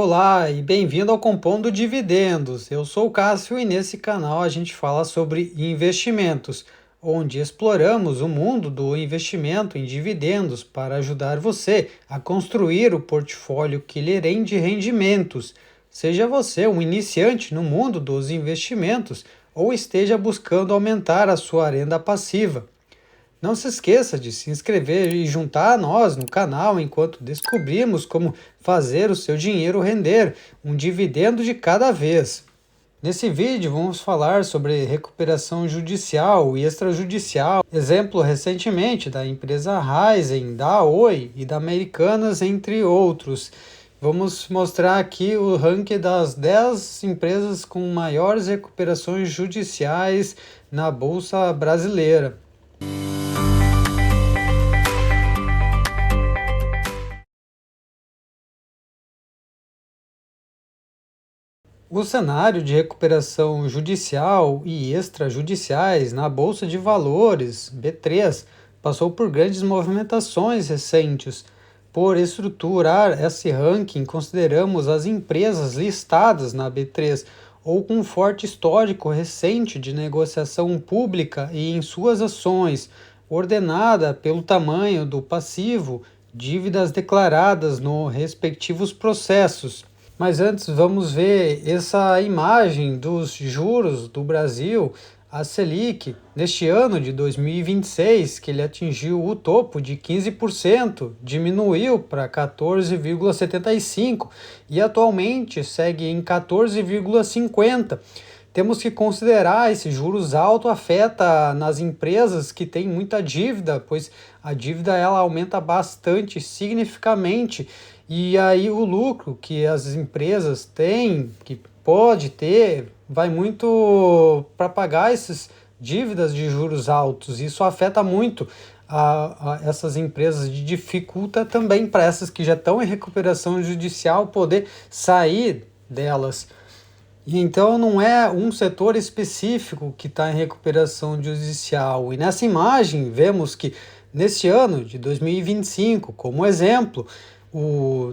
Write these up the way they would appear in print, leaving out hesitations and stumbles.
Olá e bem-vindo ao Compondo Dividendos. Eu sou o Cássio e nesse canal a gente fala sobre investimentos, onde exploramos o mundo do investimento em dividendos para ajudar você a construir o portfólio que lhe rende rendimentos. Seja você um iniciante no mundo dos investimentos ou esteja buscando aumentar a sua renda passiva. Não se esqueça de se inscrever e juntar a nós no canal enquanto descobrimos como fazer o seu dinheiro render um dividendo de cada vez. Nesse vídeo vamos falar sobre recuperação judicial e extrajudicial, exemplo recentemente da empresa Raizen, da Oi e da Americanas, entre outros. Vamos mostrar aqui o ranking das 10 empresas com maiores recuperações judiciais na Bolsa Brasileira. O cenário de recuperação judicial e extrajudiciais na Bolsa de Valores, B3, passou por grandes movimentações recentes. Por estruturar esse ranking, consideramos as empresas listadas na B3 ou com forte histórico recente de negociação pública e em suas ações, ordenada pelo tamanho do passivo, dívidas declaradas nos respectivos processos. Mas antes vamos ver essa imagem dos juros do Brasil, a Selic, neste ano de 2026, que ele atingiu o topo de 15%, diminuiu para 14,75% e atualmente segue em 14,50%. Temos que considerar esses juros altos afeta nas empresas que têm muita dívida, pois a dívida ela aumenta bastante, significativamente, e aí o lucro que as empresas têm, que pode ter, vai muito para pagar essas dívidas de juros altos. Isso afeta muito essas empresas e dificulta também para essas que já estão em recuperação judicial poder sair delas. Então não é um setor específico que está em recuperação judicial. E nessa imagem vemos que neste ano de 2025, como exemplo,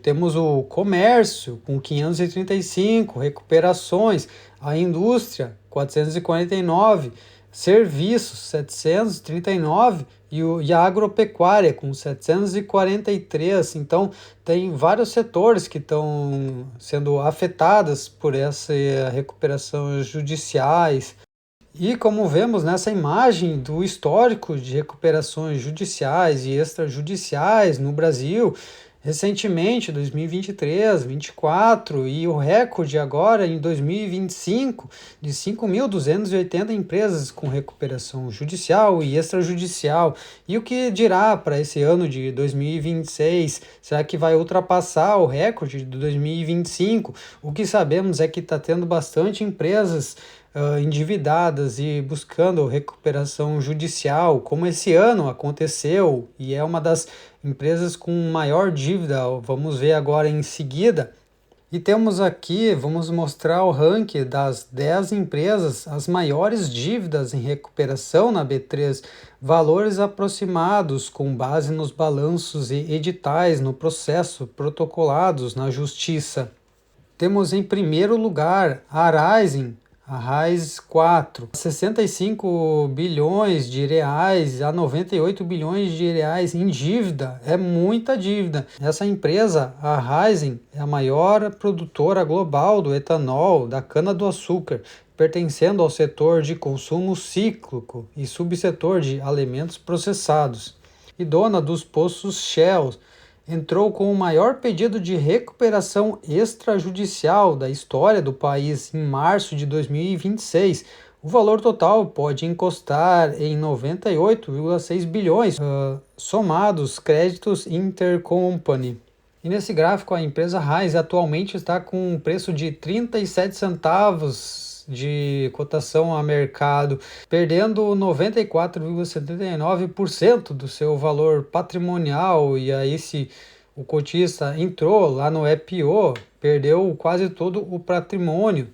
temos o comércio com 535 recuperações, a indústria 449, serviços 739 e a agropecuária com 743. Então, tem vários setores que estão sendo afetados por essa recuperação judiciais. E como vemos nessa imagem do histórico de recuperações judiciais e extrajudiciais no Brasil, recentemente, 2023, 2024 e o recorde agora em 2025 de 5.280 empresas com recuperação judicial e extrajudicial. E o que dirá para esse ano de 2026? Será que vai ultrapassar o recorde de 2025? O que sabemos é que está tendo bastante empresas endividadas e buscando recuperação judicial, como esse ano aconteceu, e é uma das empresas com maior dívida, vamos ver agora em seguida. E temos aqui, vamos mostrar o ranking das 10 empresas, as maiores dívidas em recuperação na B3, valores aproximados com base nos balanços e editais no processo protocolados na Justiça. Temos em primeiro lugar a Raizen, a Raiz 4, 65 bilhões de reais a 98 bilhões de reais em dívida, é muita dívida. Essa empresa, a Raizen, é a maior produtora global do etanol, da cana-do-açúcar, pertencendo ao setor de consumo cíclico e subsetor de alimentos processados. E dona dos poços Shell, entrou com o maior pedido de recuperação extrajudicial da história do país em março de 2026. O valor total pode encostar em 98,6 bilhões, somados créditos intercompany. E nesse gráfico, a empresa Raiz atualmente está com um preço de 37 centavos de cotação a mercado, perdendo 94,79% do seu valor patrimonial. E aí, se o cotista entrou lá no IPO, perdeu quase todo o patrimônio.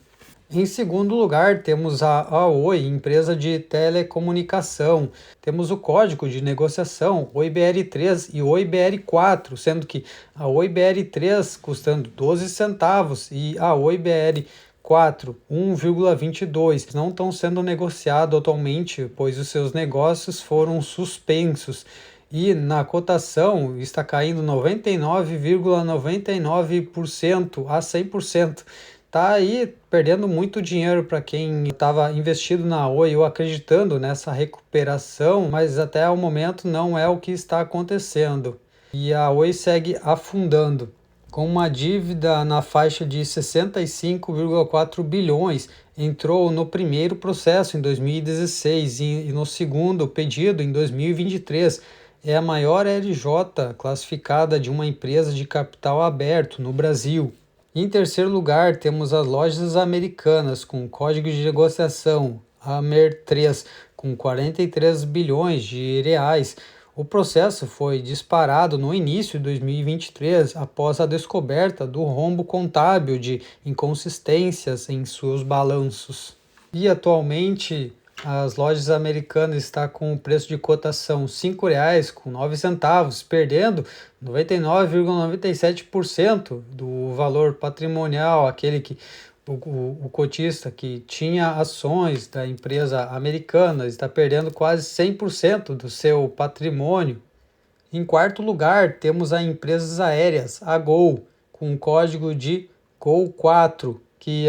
Em segundo lugar, temos a Oi, empresa de telecomunicação. Temos o código de negociação OIBR3 e OIBR4, sendo que a OIBR3 custando 12 centavos e a OIBR4 1,22 não estão sendo negociados atualmente, pois os seus negócios foram suspensos. E na cotação está caindo 99,99% a 100%. Tá aí perdendo muito dinheiro para quem estava investido na Oi ou acreditando nessa recuperação, mas até o momento não é o que está acontecendo. E a Oi segue afundando, com uma dívida na faixa de 65,4 bilhões. Entrou no primeiro processo em 2016 e no segundo pedido em 2023. É a maior LJ classificada de uma empresa de capital aberto no Brasil. Em terceiro lugar, temos as lojas americanas com código de negociação AMER3 com 43 bilhões de reais. O processo foi disparado no início de 2023 após a descoberta do rombo contábil de inconsistências em seus balanços. E atualmente as lojas americanas estão com o preço de cotação R$ 5,09, perdendo 99,97% do valor patrimonial, aquele que o cotista que tinha ações da empresa americana está perdendo quase 100% do seu patrimônio. Em quarto lugar, temos as empresas aéreas, a Gol, com o código de GOL4, que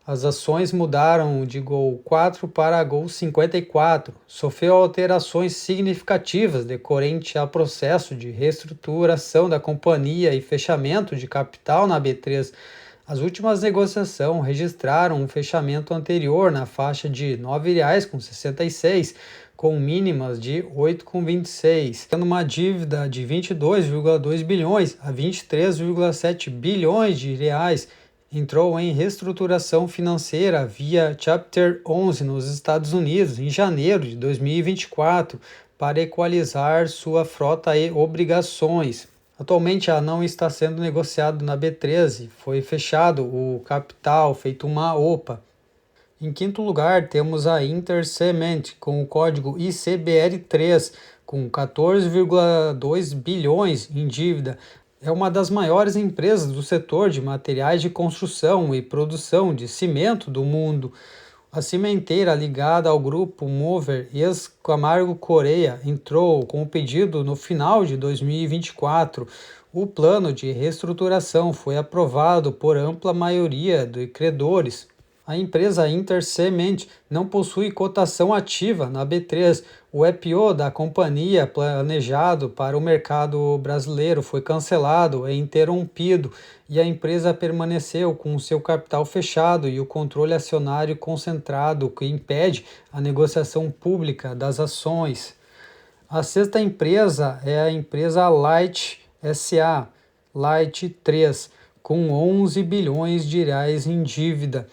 as ações mudaram de Gol 4 para Gol 54. Sofreu alterações significativas decorrente ao processo de reestruturação da companhia e fechamento de capital na B3. As últimas negociações registraram um fechamento anterior na faixa de R$ 9,66, com mínimas de R$ 8,26, tendo uma dívida de 22,2 bilhões a 23,7 bilhões de reais. Entrou em reestruturação financeira via Chapter 11 nos Estados Unidos em janeiro de 2024 para equalizar sua frota e obrigações. Atualmente ela não está sendo negociado na B13, foi fechado o capital, feito uma OPA. Em quinto lugar, temos a Intercement com o código ICBR3 com 14,2 bilhões em dívida. É uma das maiores empresas do setor de materiais de construção e produção de cimento do mundo. A cimenteira ligada ao grupo Mover ex-Camargo Correia entrou com o pedido no final de 2024. O plano de reestruturação foi aprovado por ampla maioria de credores. A empresa Intercement não possui cotação ativa na B3. O IPO da companhia planejado para o mercado brasileiro foi cancelado e interrompido e a empresa permaneceu com seu capital fechado e o controle acionário concentrado, que impede a negociação pública das ações. A sexta empresa é a empresa Light SA, Light 3, com 11 bilhões de reais em dívida.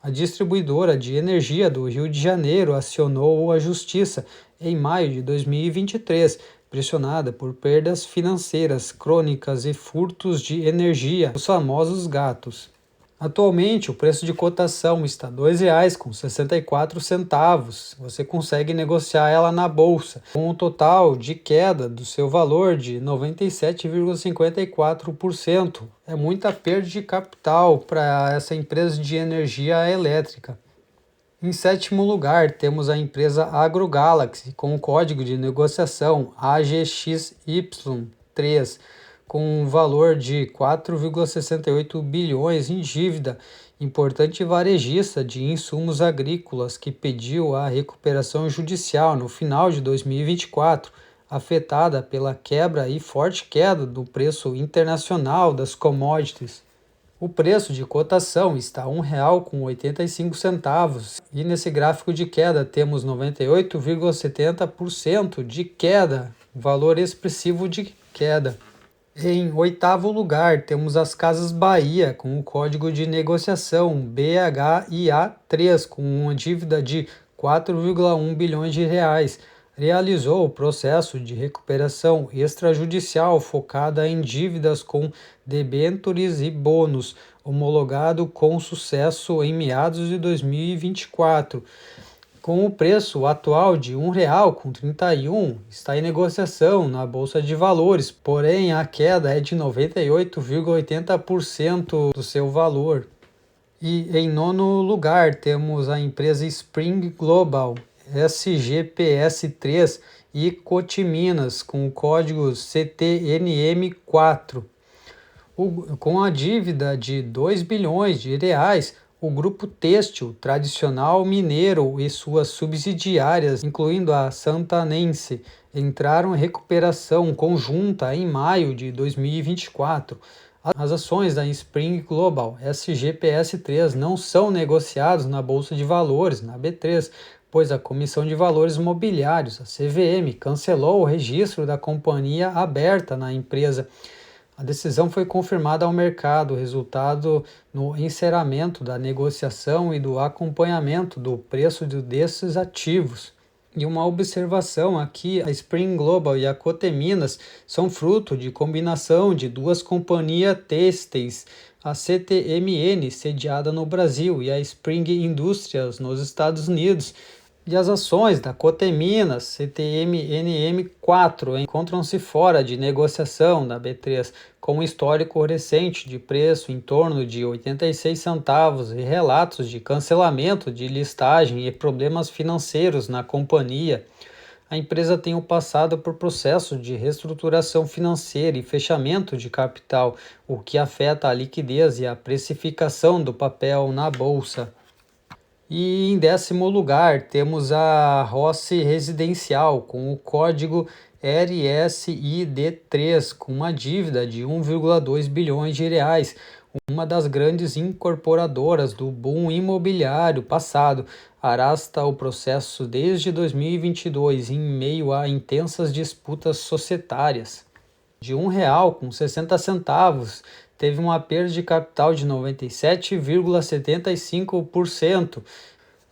A distribuidora de energia do Rio de Janeiro acionou a Justiça em maio de 2023, pressionada por perdas financeiras crônicas e furtos de energia, os famosos gatos. Atualmente, o preço de cotação está R$ 2,64. Você consegue negociar ela na bolsa, com um total de queda do seu valor de 97,54%. É muita perda de capital para essa empresa de energia elétrica. Em sétimo lugar, temos a empresa AgroGalaxy, com o código de negociação AGXY3, com um valor de 4,68 bilhões em dívida, importante varejista de insumos agrícolas que pediu a recuperação judicial no final de 2024, afetada pela quebra e forte queda do preço internacional das commodities. O preço de cotação está R$ 1,85 e nesse gráfico de queda temos 98,70% de queda, valor expressivo de queda. Em oitavo lugar, temos as Casas Bahia, com o código de negociação BHIA3, com uma dívida de 4,1 bilhões de reais. realizou o processo de recuperação extrajudicial focada em dívidas com debêntures e bônus, homologado com sucesso em meados de 2024. Com o preço atual de R$ 1,31, está em negociação na Bolsa de Valores, porém a queda é de 98,80% do seu valor. E em nono lugar temos a empresa Spring Global, SGPS3 e Cotiminas, com o código CTNM4. Com a dívida de 2 bilhões de reais, o grupo têxtil tradicional mineiro e suas subsidiárias, incluindo a Santanense, entraram em recuperação conjunta em maio de 2024. As ações da Spring Global SGPS3 não são negociadas na Bolsa de Valores, na B3, pois a Comissão de Valores Mobiliários, a CVM, cancelou o registro da companhia aberta na empresa. A decisão foi confirmada ao mercado, resultado no encerramento da negociação e do acompanhamento do preço desses ativos. E uma observação aqui, a Spring Global e a Coteminas são fruto de combinação de duas companhias têxteis, a CTMN, sediada no Brasil, e a Spring Industries, nos Estados Unidos. E as ações da Coteminas, CTMNM4, encontram-se fora de negociação da B3, com um histórico recente de preço em torno de 86 centavos e relatos de cancelamento de listagem e problemas financeiros na companhia. A empresa tem passado por processo de reestruturação financeira e fechamento de capital, o que afeta a liquidez e a precificação do papel na bolsa. E em décimo lugar temos a Rossi Residencial com o código RSID3 com uma dívida de 1,2 bilhões de reais, uma das grandes incorporadoras do boom imobiliário passado, arrasta o processo desde 2022 em meio a intensas disputas societárias. De R$ 1,60, teve uma perda de capital de 97,75%.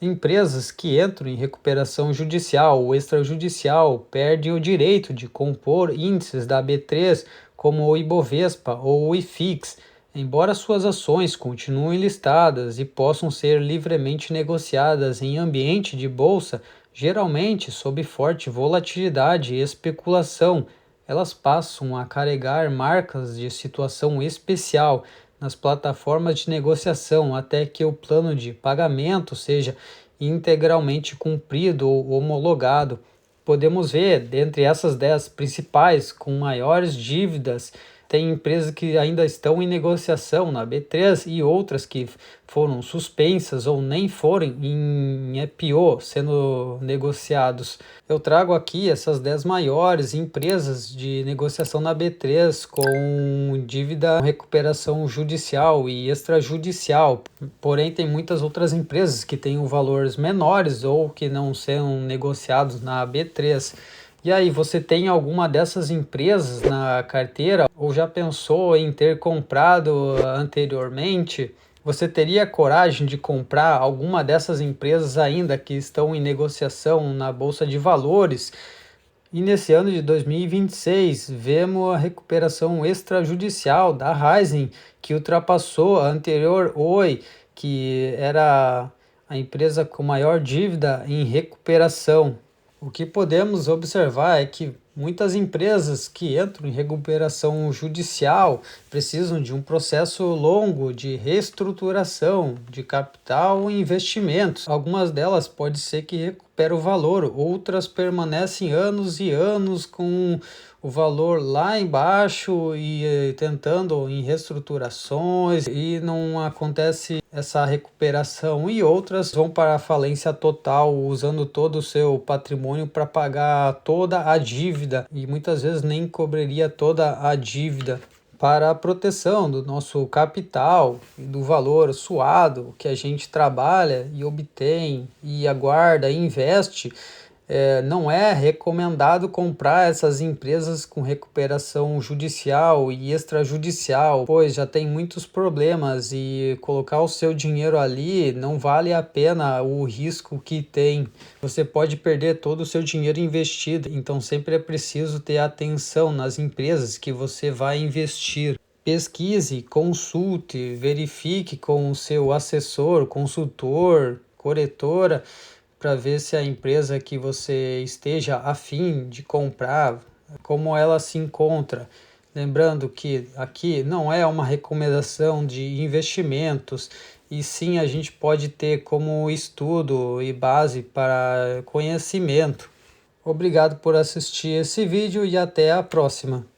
Empresas que entram em recuperação judicial ou extrajudicial perdem o direito de compor índices da B3, como o Ibovespa ou o IFIX, embora suas ações continuem listadas e possam ser livremente negociadas em ambiente de bolsa, geralmente sob forte volatilidade e especulação. Elas passam a carregar marcas de situação especial nas plataformas de negociação até que o plano de pagamento seja integralmente cumprido ou homologado. Podemos ver, dentre essas 10 principais com maiores dívidas, tem empresas que ainda estão em negociação na B3 e outras que foram suspensas ou nem foram em IPO sendo negociados. Eu trago aqui essas 10 maiores empresas de negociação na B3 com dívida, recuperação judicial e extrajudicial. Porém, tem muitas outras empresas que têm valores menores ou que não são negociados na B3. E aí, você tem alguma dessas empresas na carteira ou já pensou em ter comprado anteriormente? Você teria coragem de comprar alguma dessas empresas ainda que estão em negociação na Bolsa de Valores? E nesse ano de 2026, vemos a recuperação extrajudicial da Raizen, que ultrapassou a anterior Oi, que era a empresa com maior dívida em recuperação. O que podemos observar é que muitas empresas que entram em recuperação judicial precisam de um processo longo de reestruturação de capital e investimentos. Algumas delas pode ser que recuperem o valor, outras permanecem anos e anos com o valor lá embaixo e tentando em reestruturações e não acontece essa recuperação, e outras vão para a falência total usando todo o seu patrimônio para pagar toda a dívida e muitas vezes nem cobriria toda a dívida. Para a proteção do nosso capital e do valor suado que a gente trabalha e obtém e aguarda e investe, não é recomendado comprar essas empresas com recuperação judicial e extrajudicial, pois já tem muitos problemas e colocar o seu dinheiro ali não vale a pena o risco que tem. Você pode perder todo o seu dinheiro investido, então sempre é preciso ter atenção nas empresas que você vai investir. Pesquise, consulte, verifique com o seu assessor, consultor, corretora, para ver se a empresa que você esteja afim de comprar, como ela se encontra. Lembrando que aqui não é uma recomendação de investimentos, e sim a gente pode ter como estudo e base para conhecimento. Obrigado por assistir esse vídeo e até a próxima.